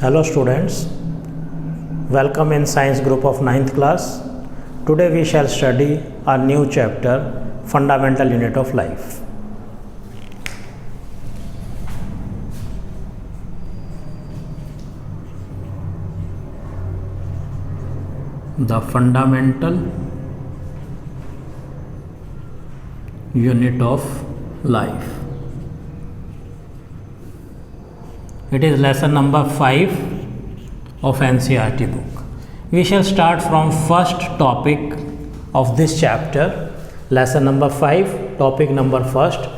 Hello students, welcome in science group of 9th class. Today we shall study a new chapter, fundamental unit of life. The fundamental unit of life. It is lesson number 5 of NCERT book. We shall start from first topic of this chapter. Lesson number 5, topic number first.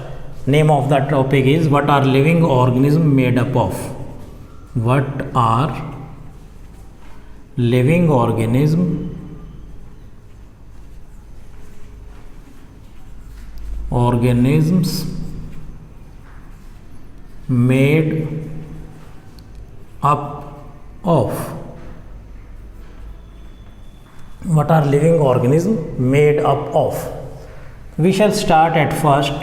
Name of the topic is what are living organisms made up of? What are living organisms made up of? What are living organisms made up of? We shall start at first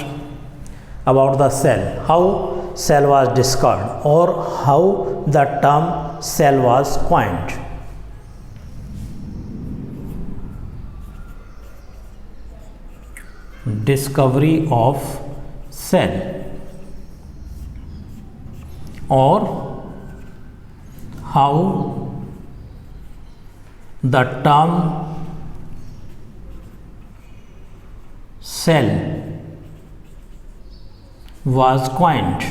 about the cell, how cell was discovered or how the term cell was coined. Discovery of cell or how the term cell was coined.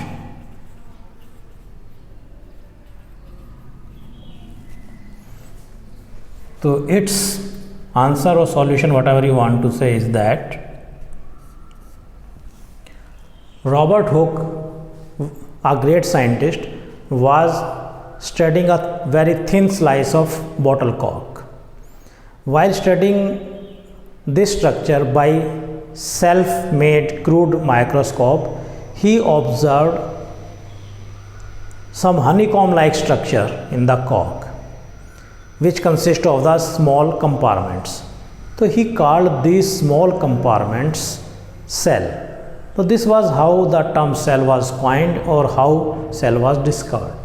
So its answer or solution, whatever you want to say, is that Robert Hooke, a great scientist, was studying a very thin slice of bottle cork. While studying this structure by self-made crude microscope, he observed some honeycomb-like structure in the cork, which consists of the small compartments. So he called these small compartments cell. So this was how the term cell was coined or how cell was discovered.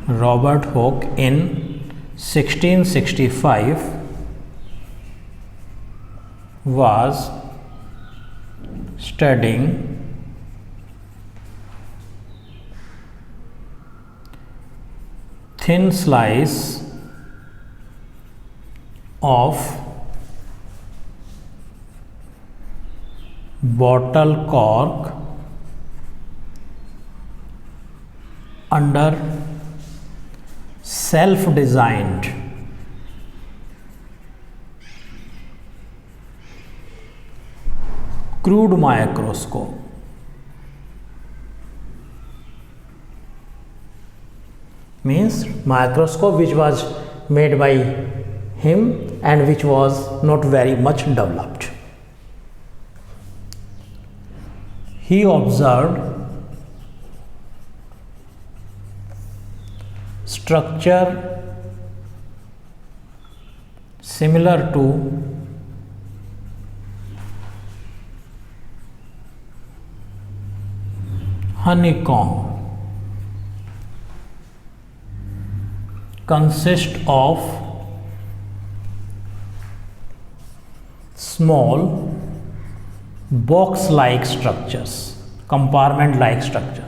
Robert Hooke in 1665 was studying thin slice of bottle cork under self-designed crude microscope. Means microscope which was made by him and which was not very much developed. He observed structure similar to honeycomb, consist of small box-like structures, compartment-like structure.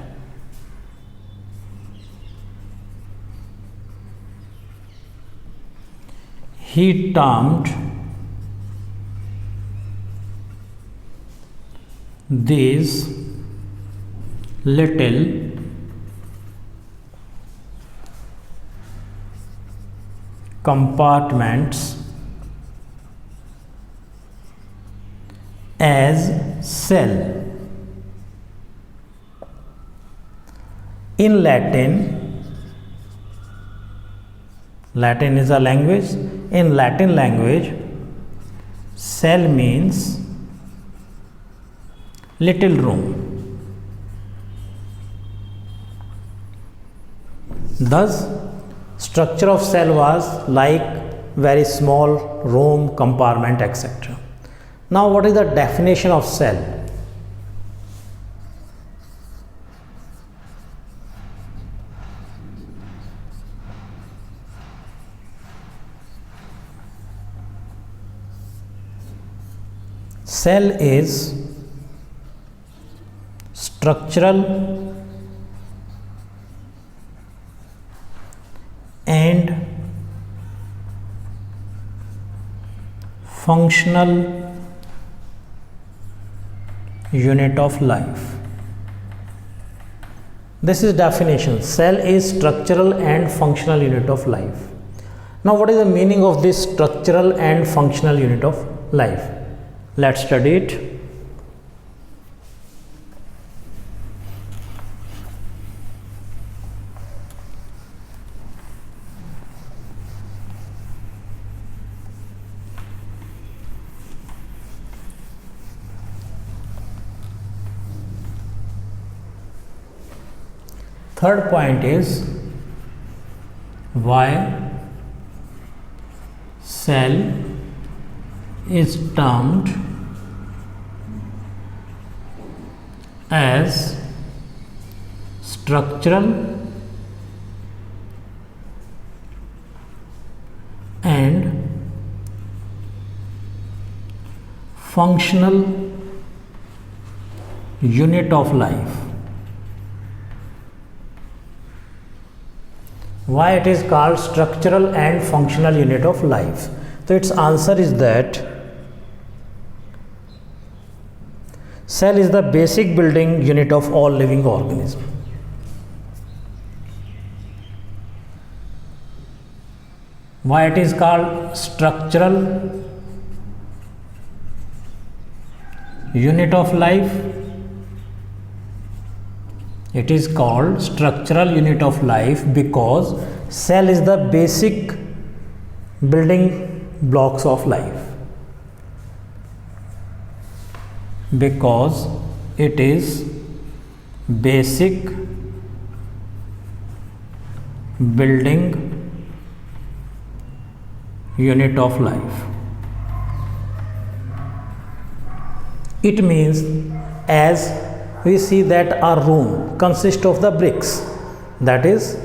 He termed these little compartments as cell. In Latin is a language. In Latin language, cell means little room. Thus, structure of cell was like very small room, compartment, etc. Now, what is the definition of cell? cell is structural and functional unit of life. This is definition. Cell is structural and functional unit of life. Now what is the meaning of this structural and functional unit of life? Let's study it. Third point is why cell is termed as structural and functional unit of life. Why it is called structural and functional unit of life? So its answer is that cell is the basic building unit of all living organisms. Why it is called structural unit of life? It is called structural unit of life because cell is the basic building blocks of life. Because it is basic building unit of life. It means as we see that our room consists of the bricks, that is,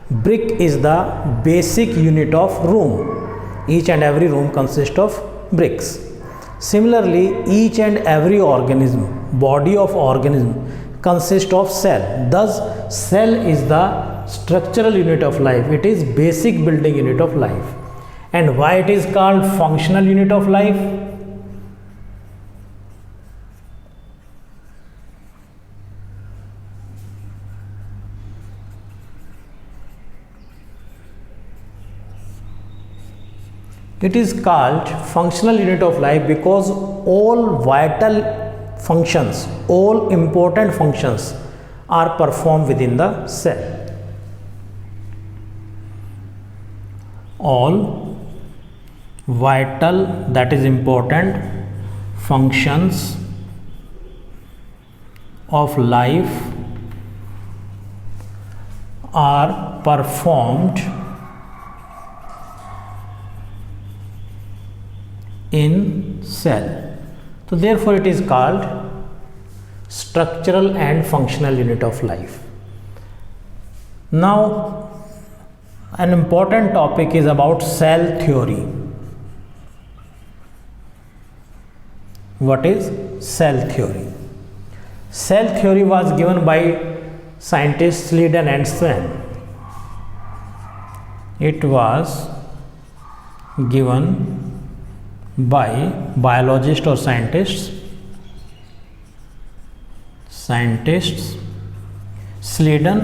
brick is the basic unit of room. Each and every room consists of bricks. Similarly, each and every organism, body of organism consists of cell. Thus, cell is the structural unit of life. It is basic building unit of life. And why it is called functional unit of life? It is called functional unit of life because all vital functions, all important functions are performed within the cell. All vital, that is important, functions of life are performed in cell. So therefore it is called structural and functional unit of life. Now an important topic is about cell theory. What is cell theory? Cell theory was given by scientists Sleeden and Swan. It was given by biologists or scientists Sleeden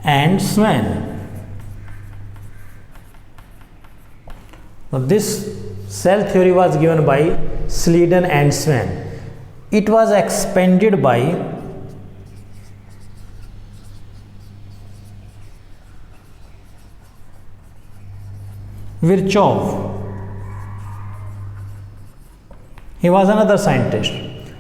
and Swan. Now this cell theory was given by Sleeden and Swan. It was expanded by Virchow. He was another scientist.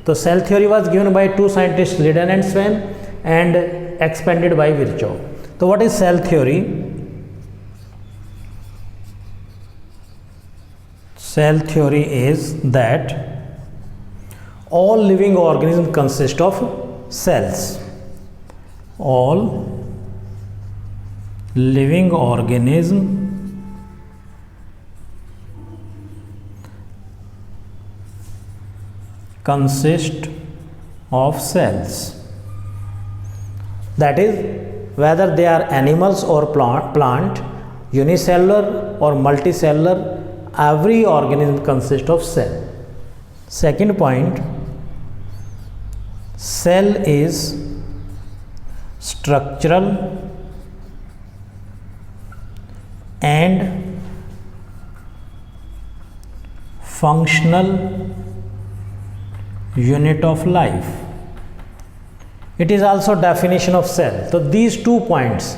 So cell theory was given by two scientists, Sleeden and Swan, and expanded by Virchow. So what is cell theory? Cell theory is that all living organisms consist of cells. All living organisms consist of cells. That is, whether they are animals or plant, unicellular or multicellular, every organism consists of cell. Second point, cell is structural and functional unit of life. It is also definition of cell. So these 2 points,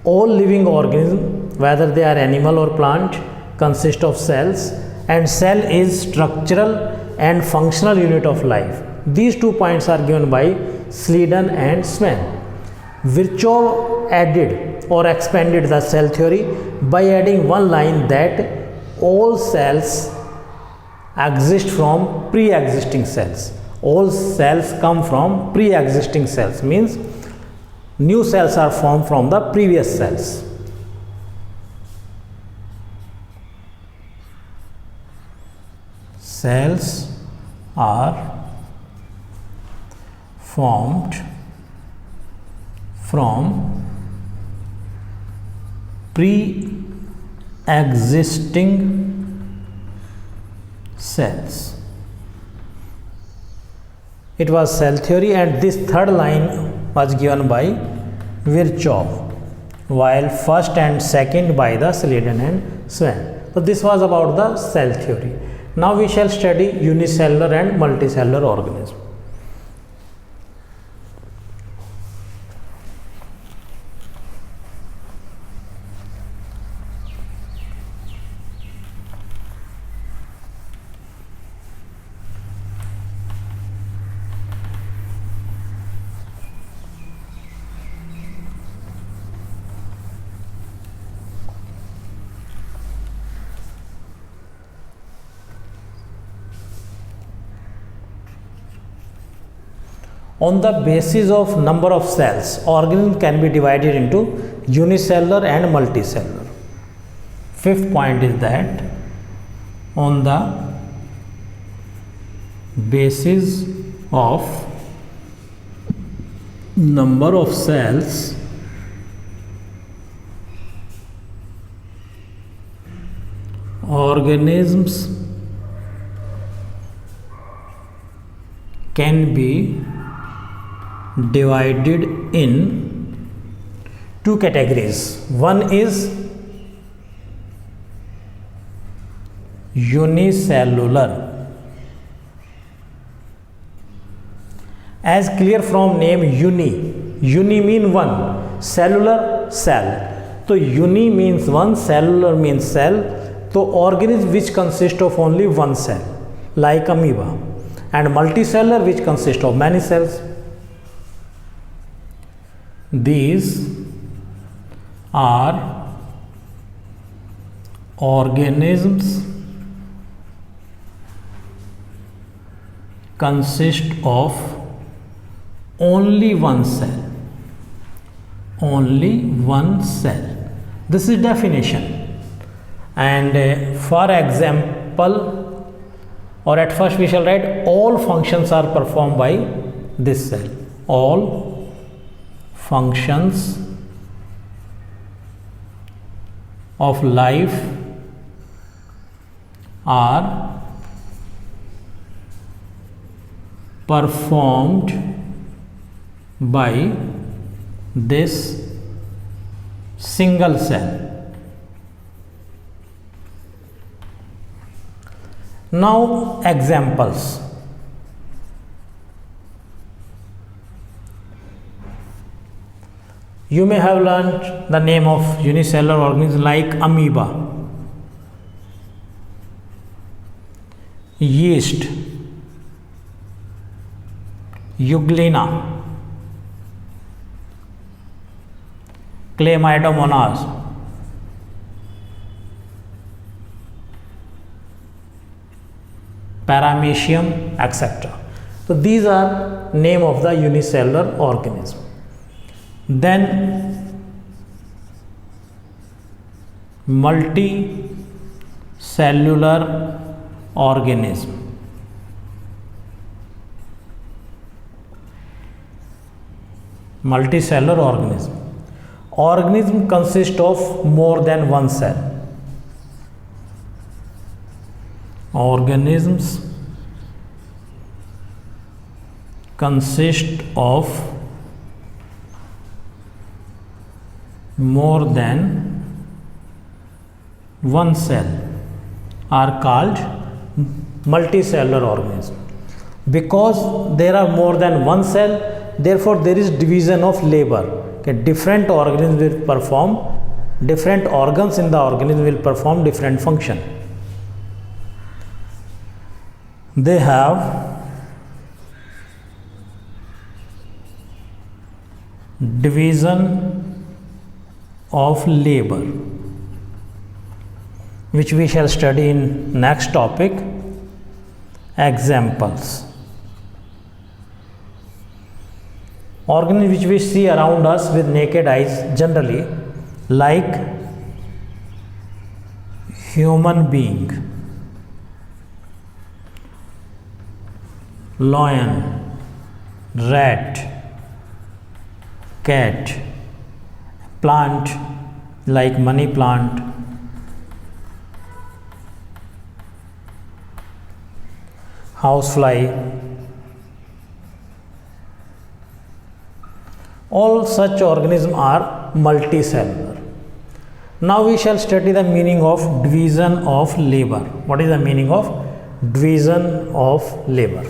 all living organisms, whether they are animal or plant, consist of cells, and cell is structural and functional unit of life. These 2 points are given by Sleeden and Swan. Virchow added or expanded the cell theory by adding one line that all cells exist from pre-existing cells. All cells come from pre-existing cells, means new cells are formed from the previous cells. Cells are formed from pre-existing cells. It was cell theory, and this third line was given by Virchow, while first and second by the Sleeden and Swan. So this was about the cell theory. Now we shall study unicellular and multicellular organism. On the basis of number of cells, organism can be divided into unicellular and multicellular. Fifth point is that on the basis of number of cells, organisms can be divided in 2 categories. One is unicellular. As clear from name uni mean one, cellular cell. So uni means one, cellular means cell. So organism which consist of only one cell, like amoeba, and multicellular which consist of many cells. These are organisms consist of only one cell. Only one cell. This is definition. And for example, or at first we shall write all functions are performed by this cell. All functions of life are performed by this single cell. Now examples. You may have learned the name of unicellular organisms like amoeba, yeast, euglena, Chlamydomonas, Paramecium, etc. So these are name of the unicellular organism. Then multicellular organism. multicellular organism. Organism consists of more than one cell. Organisms consist of more than one cell are called multicellular organism. Because there are more than one cell, therefore there is division of labor. Okay, different organisms will perform, different organs in the organism will perform different function. They have division of labor, which we shall study in next topic. Examples: organisms which we see around us with naked eyes generally, like human being, lion, rat, cat, plant like money plant, housefly. All such organisms are multicellular. Now we shall study the meaning of division of labor. What is the meaning of division of labor?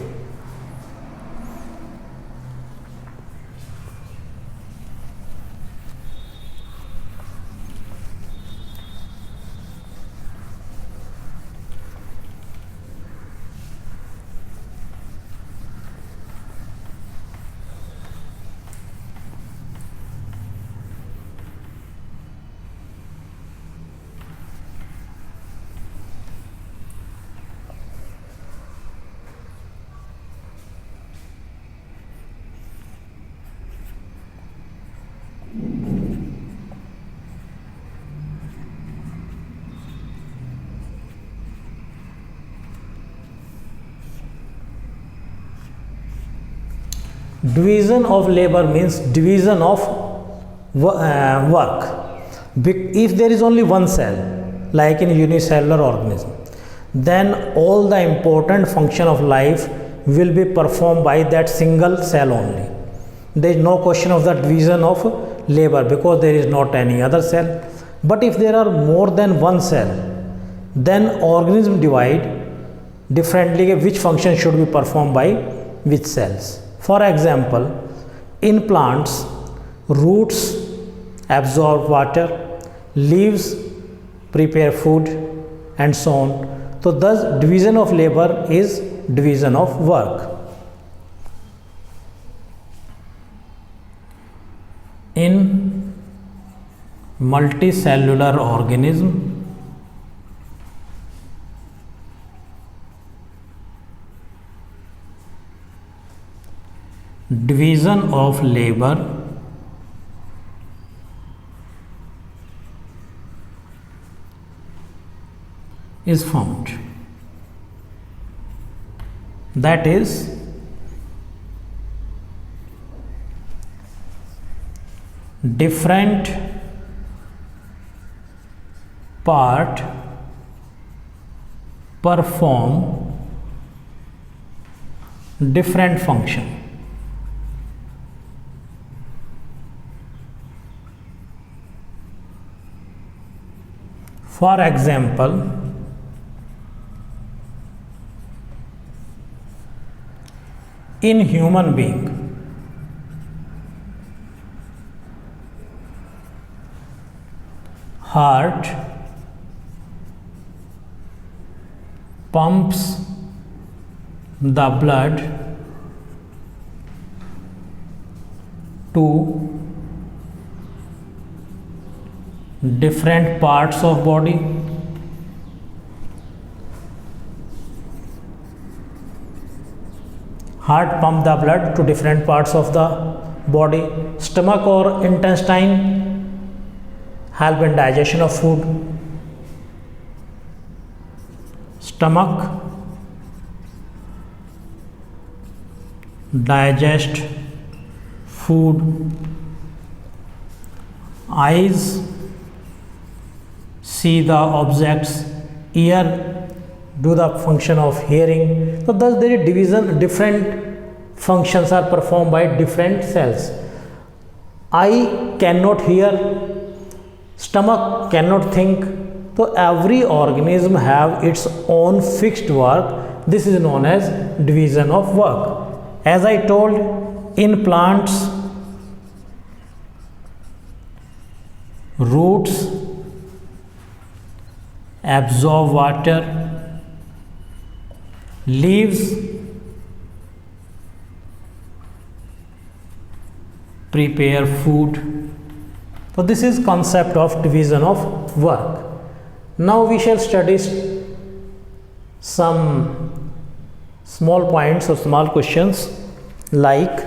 Division of labor means division of work. If there is only one cell, like in unicellular organism, then all the important function of life will be performed by that single cell only. There is no question of the division of labor because there is not any other cell. But if there are more than one cell, then organism divide differently which function should be performed by which cells. For example, in plants, roots absorb water, leaves prepare food, and so on. So thus division of labor is division of work. In multicellular organism, division of labor is found. That is, different part perform different function. For example, in human being, heart pumps the blood to different parts of body. Heart pump the blood to different parts of the body. Stomach or intestine help in digestion of food. Stomach digest food. eyes see the objects, ear do the function of hearing. So thus there is division, different functions are performed by different cells. Eye cannot hear, stomach cannot think. So every organism have its own fixed work. This is known as division of work. As I told, in plants, roots absorb water, leaves prepare food. So this is concept of division of work. Now we shall study some small points or small questions like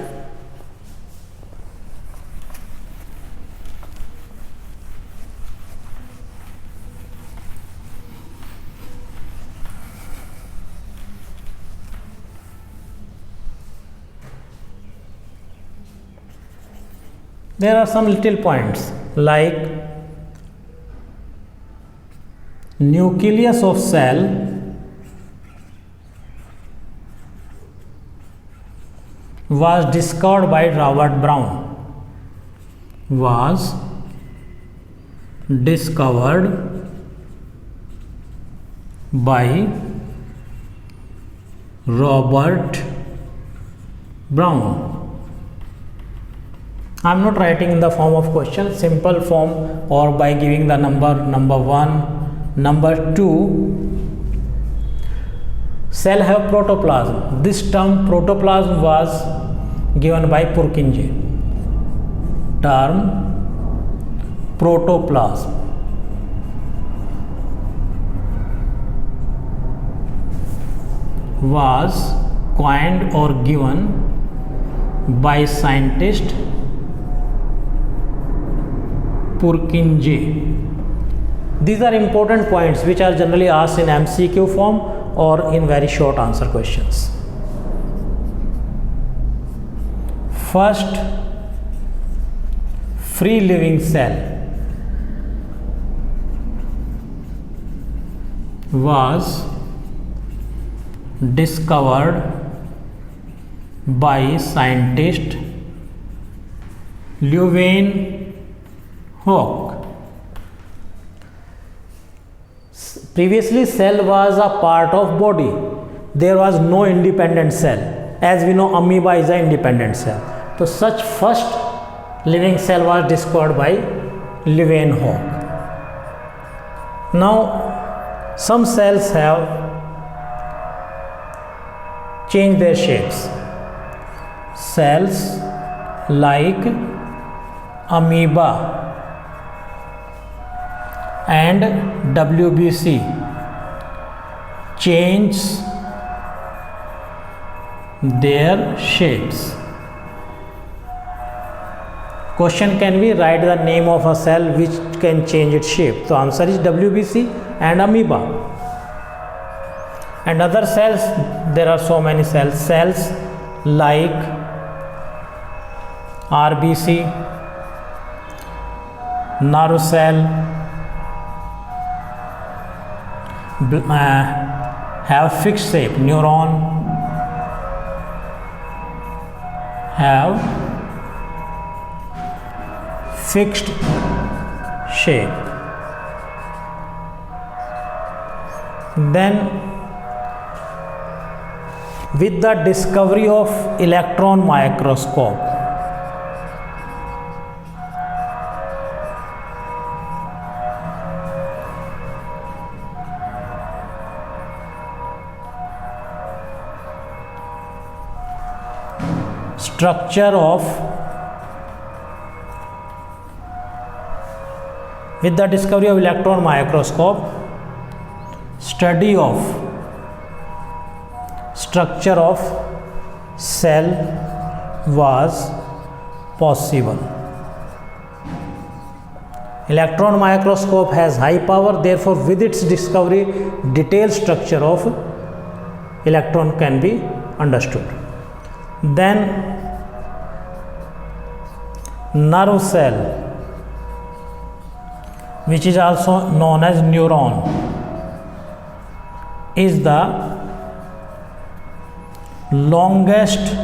there are some little points like nucleus of cell was discovered by Robert Brown. Was discovered by Robert Brown. I am not writing in the form of question, simple form or by giving the number 1, number 2. Cell have protoplasm. This term protoplasm was given by Purkinje. Term protoplasm was coined or given by scientist Purkinje. These are important points which are generally asked in MCQ form or in very short answer questions. First free living cell was discovered by scientist Leeuwenhoek. Previously cell was a part of body. There was no independent cell. As we know, amoeba is an independent cell. So such first living cell was discovered by Leeuwenhoek. Now some cells have changed their shapes. Cells like amoeba and WBC change their shapes. Question can be write the name of a cell which can change its shape. So answer is WBC and amoeba. And other cells, there are so many cells. Cells like RBC, nerve cell, have fixed shape. Neuron have fixed shape. Then with the discovery of electron microscope, with the discovery of electron microscope, study of structure of cell was possible. Electron microscope has high power, therefore with its discovery detailed structure of electron can be understood. Then nerve cell which is also known as neuron, is the longest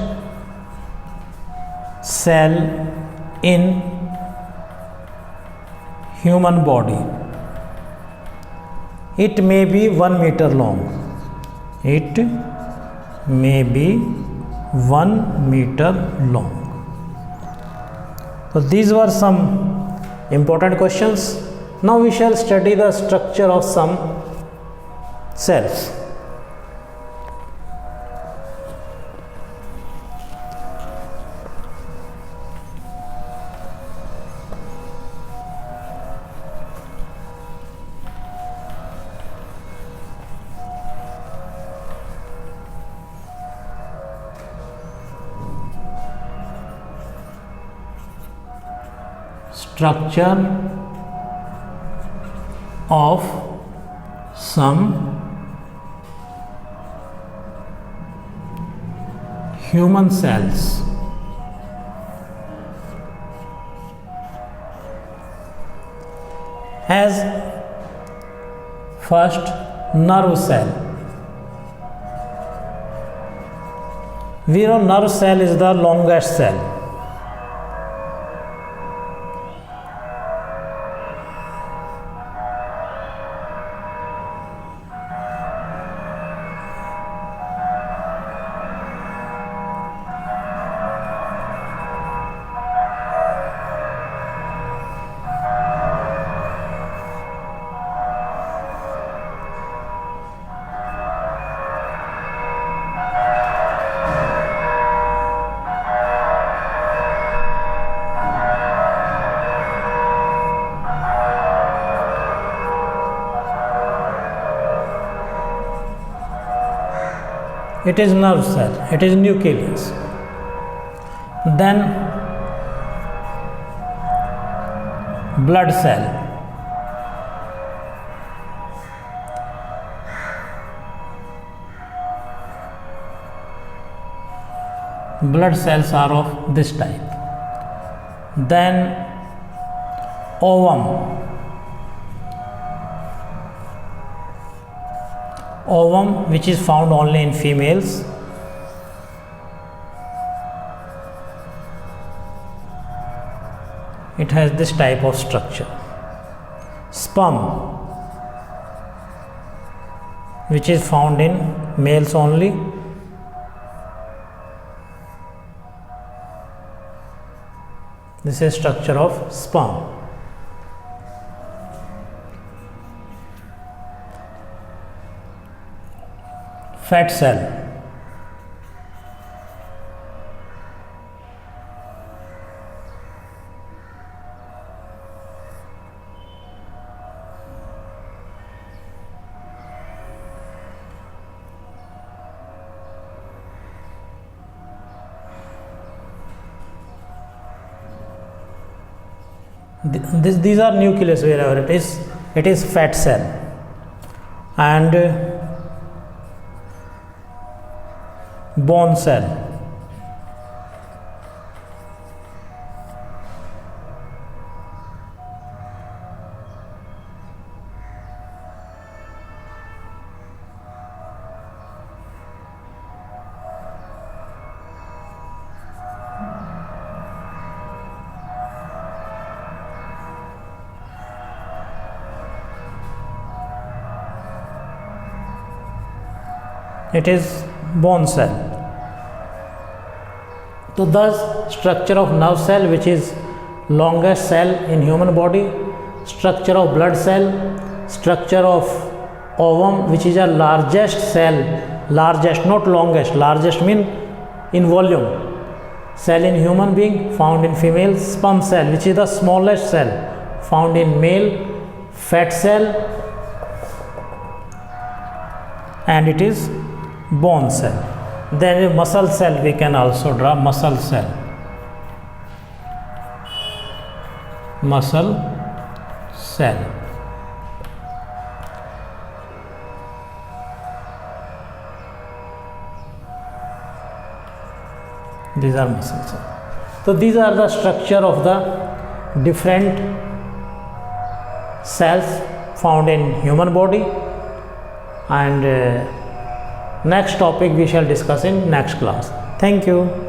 cell in human body. It may be 1 meter long. It may be 1 meter long. So these were some important questions. Now we shall study the structure of some cells. Structure of some human cells. As first, nerve cell. We know nerve cell is the longest cell. It is nerve cell, it is nucleus. Then blood cell. Blood cells are of this type. Then ovum. Ovum, which is found only in females. It has this type of structure. Sperm, which is found in males only. This is structure of sperm. Fat cell. These are nucleus wherever it is fat cell. And bone cell. It is bone cell. So thus structure of nerve cell, which is longest cell in human body, structure of blood cell, structure of ovum, which is a largest cell, largest not longest, largest mean in volume, cell in human being found in female. Sperm cell, which is the smallest cell found in male. Fat cell, and it is bone cell. Then muscle cell we can also draw. Muscle cell. Muscle cell. These are muscle cells. So these are the structure of the different cells found in human body, and next topic we shall discuss in next class. Thank you.